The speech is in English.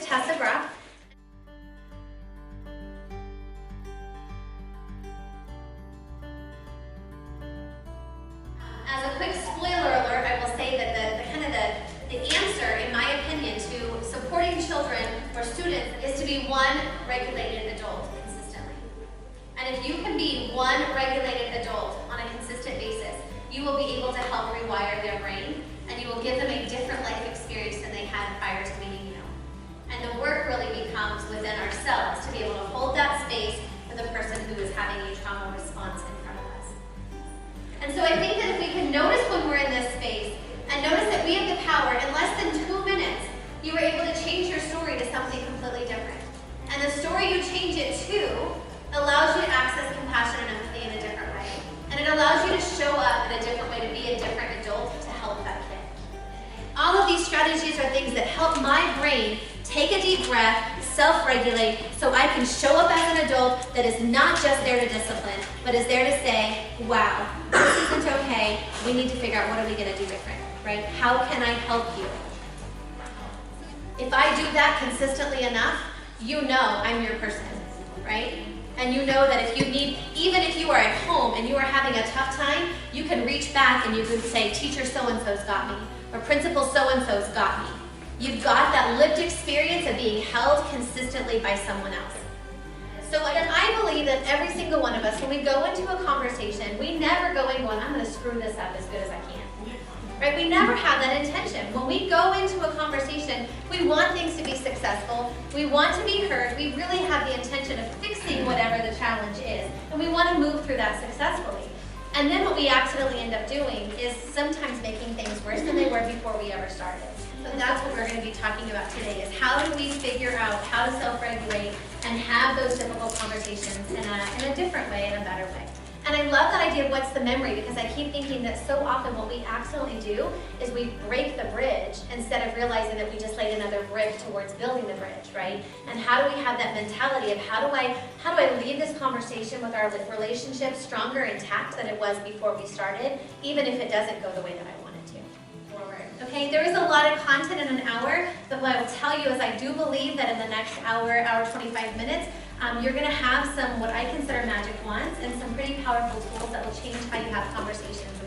Tessa. As a quick spoiler alert, I will say that the answer, in my opinion, to supporting children or students is to be one regulated adult consistently. And if you can be one regulated adult on a consistent basis, you will be able to help rewire their brain, and you will give them a different life experience than they had prior to meeting you. And the work really becomes within ourselves to be able to hold that space for the person who is having a trauma response in front of us. And so I think that if we can notice when we're in this space, and notice that we have the power, in less than 2 minutes, you were able to change your story to something completely different. And the story you change it to allows you to access compassion and empathy in a different way. And it allows you to show up in a different way, to be a different adult, to help that kid. All of these strategies are things that help my brain take a deep breath, self-regulate, so I can show up as an adult that is not just there to discipline, but is there to say, wow, this isn't okay. We need to figure out what are we going to do different, right? How can I help you? If I do that consistently enough, you know I'm your person, right? And you know that if you need, even if you are at home and you are having a tough time, you can reach back and you can say, teacher so-and-so's got me, or principal so-and-so's got me. You've got that lived experience of being held consistently by someone else. So I believe that every single one of us, when we go into a conversation, we never go in going, I'm going to screw this up as good as I can. Right? We never have that intention. When we go into a conversation, we want things to be successful. We want to be heard. We really have the intention of fixing whatever the challenge is. And we want to move through that successfully. And then what we accidentally end up doing is sometimes making things worse than they were before we ever started. So that's what we're going to be talking about today, is how do we figure out how to self-regulate and have those difficult conversations in a different way, in a better way. And I love that idea of what's the memory, because I keep thinking that so often what we accidentally do is we break the bridge instead of realizing that we just laid another brick towards building the bridge, right? And how do we have that mentality of how do I leave this conversation with our relationship stronger, intact than it was before we started, even if it doesn't go the way that I want it to. Forward. Okay, there is a lot of content in an hour, but what I will tell you is I do believe that in the next hour 25 minutes, you're going to have some what I consider magic wands and some pretty powerful tools that will change how you have conversations